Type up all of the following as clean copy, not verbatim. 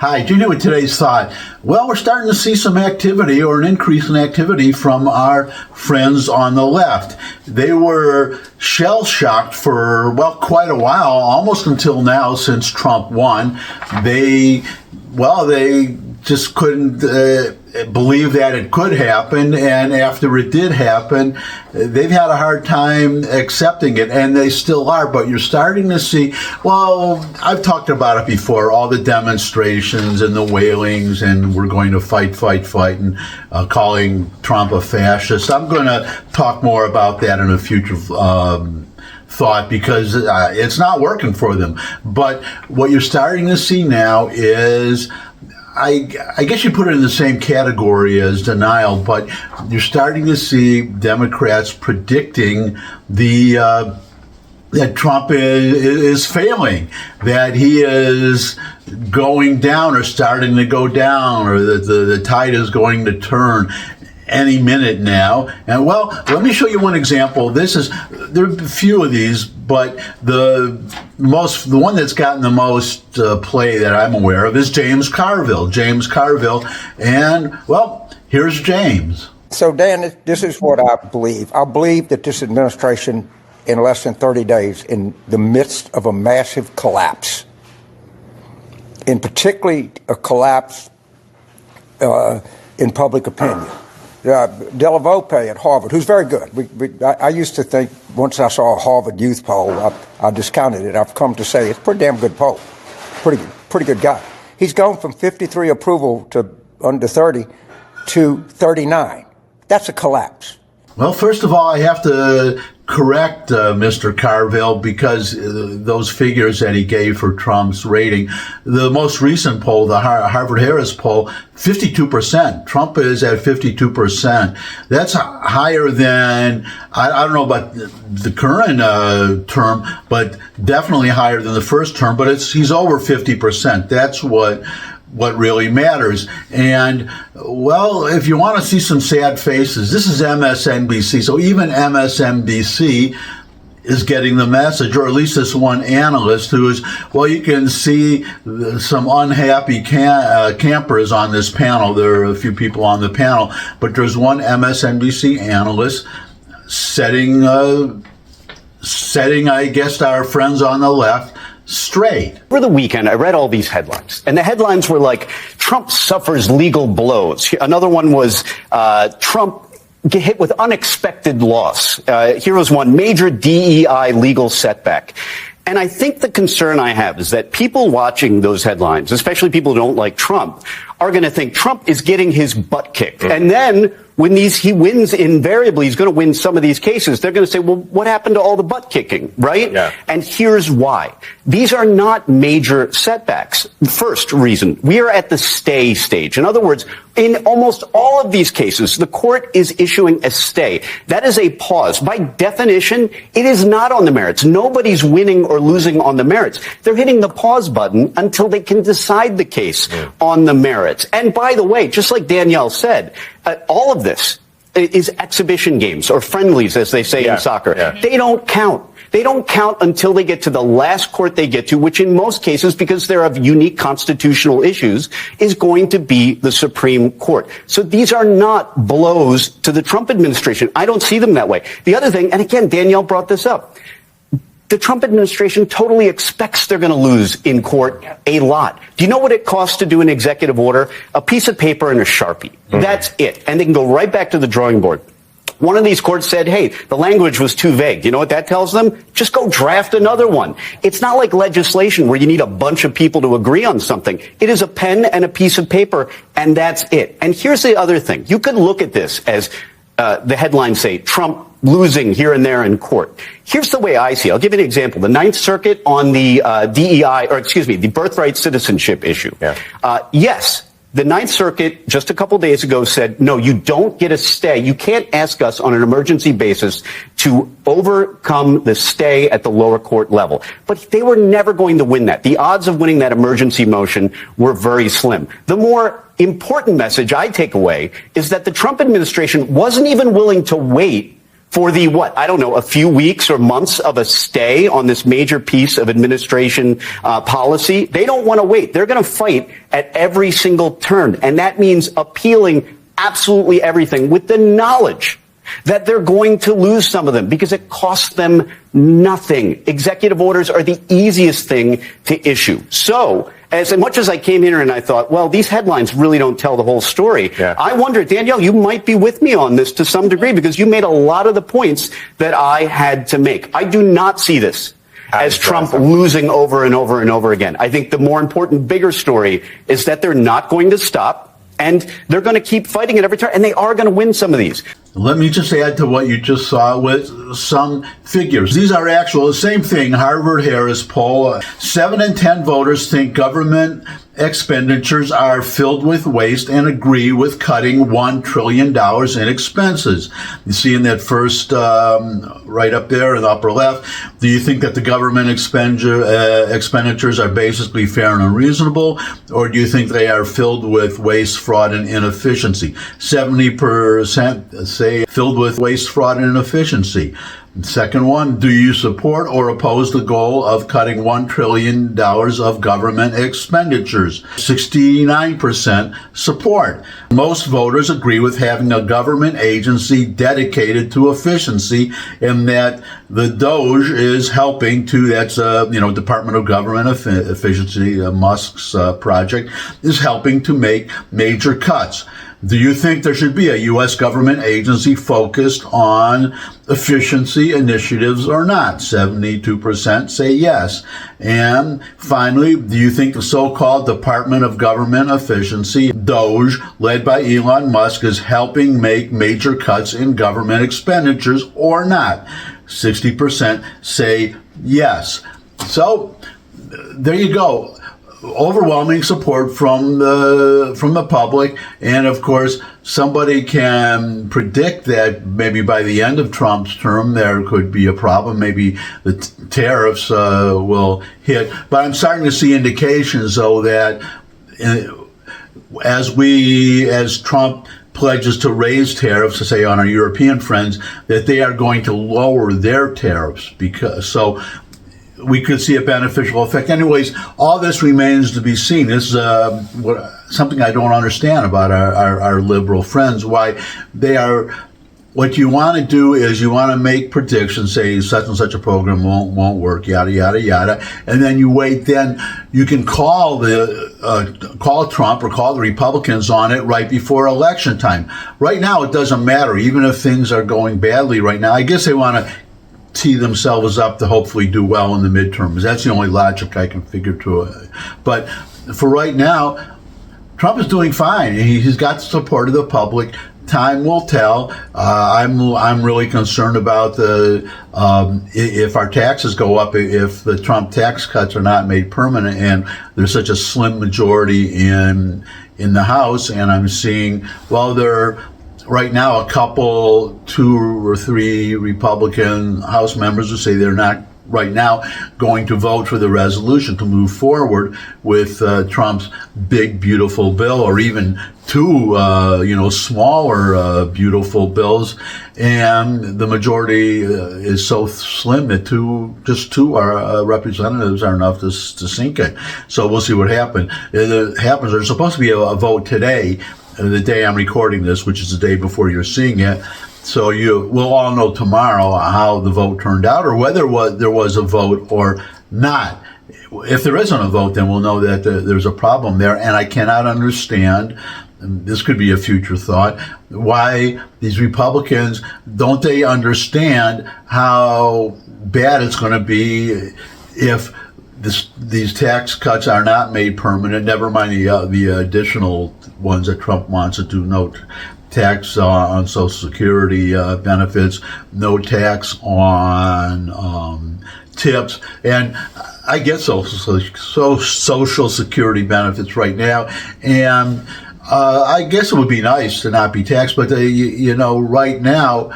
Hi, Junior with today's thought. Well, we're starting to see some activity or an increase in activity from our friends on the left. They were shell-shocked for, well, quite a while, almost until now since Trump won. They just couldn't believe that it could happen, and after it did happen, they've had a hard time accepting it, and they still are. But you're starting to see, well, I've talked about it before, all the demonstrations and the wailings, and we're going to fight, and calling Trump a fascist. I'm going to talk more about that in a future thought, because it's not working for them. But what you're starting to see now is, I guess you put it in the same category as denial, but you're starting to see Democrats predicting that Trump is failing, that he is going down or starting to go down, or that the tide is going to turn any minute now. And well, let me show you one example. There are a few of these, but the one that's gotten the most play that I'm aware of is James Carville. And well, here's James. So Dan, this is what I believe. I believe that this administration, in less than 30 days, in the midst of a massive collapse, in particularly a collapse in public opinion. Delavolpe at Harvard, who's very good. I used to think, once I saw a Harvard youth poll, I discounted it. I've come to say it's a pretty damn good poll. Pretty good guy. He's gone from 53 approval to under 30 to 39. That's a collapse. Well, first of all, I have to correct Mr. Carville, because those figures that he gave for Trump's rating, the most recent poll, the Harvard-Harris poll, 52%. Trump is at 52%. That's higher than, I don't know about the current term, but definitely higher than the first term, but he's over 50%. That's what really matters. And, well, if you want to see some sad faces, this is MSNBC. So even MSNBC is getting the message, or at least this one analyst who is, well, you can see some unhappy campers on this panel. There are a few people on the panel, but there's one MSNBC analyst setting, I guess, our friends on the left straight. Over the weekend, I read all ththese headlines, and the headlines were like, Trump suffers legal blows. Another one was, Trump get hit with unexpected loss. Here was one, major DEI legal setback. And I think the concern I have is that people watching those headlines, especially people who don't like Trump, are going to think Trump is getting his butt kicked. And then when he wins, invariably, he's going to win some of these cases. They're going to say, well, what happened to all the butt kicking, right? Yeah. And here's why. These are not major setbacks. First reason, we are at the stay stage. In other words, in almost all of these cases, the court is issuing a stay. That is a pause. By definition, it is not on the merits. Nobody's winning or losing on the merits. They're hitting the pause button until they can decide the case on the merits. And by the way, just like Danielle said, all of this is exhibition games, or friendlies, as they say in soccer. Yeah. They don't count. They don't count until they get to the last court they get to, which in most cases, because they're of unique constitutional issues, is going to be the Supreme Court. So these are not blows to the Trump administration. I don't see them that way. The other thing, and again, Danielle brought this up, the Trump administration totally expects they're going to lose in court a lot. Do you know what it costs to do an executive order? A piece of paper and a Sharpie. Mm-hmm. That's it. And they can go right back to the drawing board. One of these courts said, hey, the language was too vague. You know what that tells them? Just go draft another one. It's not like legislation where you need a bunch of people to agree on something. It is a pen and a piece of paper, and that's it. And here's the other thing. You could look at this as the headlines say, Trump losing here and there in court. Here's the way I see it. I'll give you an example. The Ninth Circuit on the the birthright citizenship issue. Yeah. Yes. The Ninth Circuit just a couple days ago said, no, you don't get a stay. You can't ask us on an emergency basis to overcome the stay at the lower court level. But they were never going to win that. The odds of winning that emergency motion were very slim. The more important message I take away is that the Trump administration wasn't even willing to wait for the, what, I don't know, a few weeks or months of a stay on this major piece of administration policy. They don't want to wait. They're going to fight at every single turn. And that means appealing absolutely everything with the knowledge that they're going to lose some of them because it costs them nothing. Executive orders are the easiest thing to issue. So, as much as I came here and I thought, well, these headlines really don't tell the whole story, I wonder, Danielle, you might be with me on this to some degree because you made a lot of the points that I had to make. I do not see this as Trump losing over and over and over again. I think the more important, bigger story is that they're not going to stop. And they're going to keep fighting at every turn, and they are going to win some of these. Let me just add to what you just saw with some figures. These are actual, the same thing, Harvard-Harris poll. 7 in 10 voters think government expenditures are filled with waste and agree with cutting $1 trillion in expenses. You see in that first, right up there in the upper left, do you think that the government expenditures are basically fair and unreasonable, or do you think they are filled with waste, fraud, and inefficiency? 70% say filled with waste, fraud, and inefficiency. Second one, do you support or oppose the goal of cutting $1 trillion of government expenditures? 69% support. Most voters agree with having a government agency dedicated to efficiency and that the DOGE is helping to, that's, Department of Government Efficiency, Musk's project, is helping to make major cuts. Do you think there should be a U.S. government agency focused on efficiency initiatives or not? 72% say yes. And finally, do you think the so-called Department of Government Efficiency, DOGE, led by Elon Musk, is helping make major cuts in government expenditures or not? 60% say yes. So there you go. Overwhelming support from the public, and of course somebody can predict that maybe by the end of Trump's term there could be a problem. Maybe the tariffs will hit, but I'm starting to see indications though that as Trump pledges to raise tariffs, to say on our European friends, that they are going to lower their tariffs because we could see a beneficial effect. Anyways, all this remains to be seen. This is something I don't understand about our liberal friends, why they are, what you want to do is you want to make predictions, say such and such a program won't work, yada, yada, yada, and then you wait, then you can call Trump or call the Republicans on it right before election time. Right now, it doesn't matter, even if things are going badly right now. I guess they want to tee themselves up to hopefully do well in the midterms. That's the only logic I can figure to it. But for right now, Trump is doing fine. He's got the support of the public. Time will tell. I'm really concerned about if our taxes go up, if the Trump tax cuts are not made permanent, and there's such a slim majority in the House, and I'm seeing, right now, a couple, 2 or 3 Republican House members who say they're not right now going to vote for the resolution to move forward with Trump's big, beautiful bill, or even 2, smaller, beautiful bills. And the majority is so slim that just two representatives are enough to sink it. So we'll see what happens. There's supposed to be a vote today, the day I'm recording this, which is the day before you're seeing it. So we'll all know tomorrow how the vote turned out, or whether there was a vote or not. If there isn't a vote, then we'll know that there's a problem there. And I cannot understand, this could be a future thought, why these Republicans, don't they understand how bad it's going to be if these tax cuts are not made permanent, never mind the additional ones that Trump wants to do, no tax on Social Security benefits, no tax on tips, and I get Social Security benefits right now, and I guess it would be nice to not be taxed, but right now,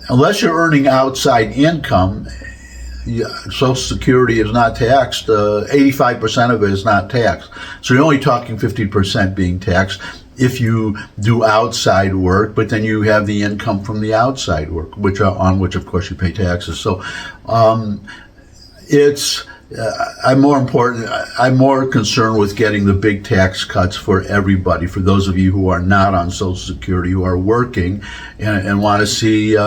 unless you're earning outside income, Social Security is not taxed. 85% of it is not taxed. So you're only talking 50% being taxed. if you do outside work, but then you have the income from the outside work, on which of course you pay taxes. So I'm more concerned with getting the big tax cuts for everybody, for those of you who are not on Social Security, who are working and want to see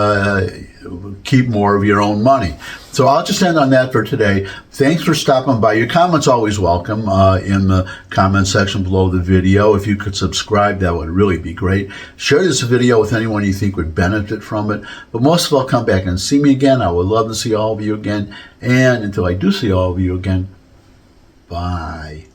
keep more of your own money. So I'll just end on that for today. Thanks for stopping by. Your comments always welcome in the comment section below the video. If you could subscribe, that would really be great. Share this video with anyone you think would benefit from it. But most of all, come back and see me again. I would love to see all of you again. And until I do see all of you again, bye.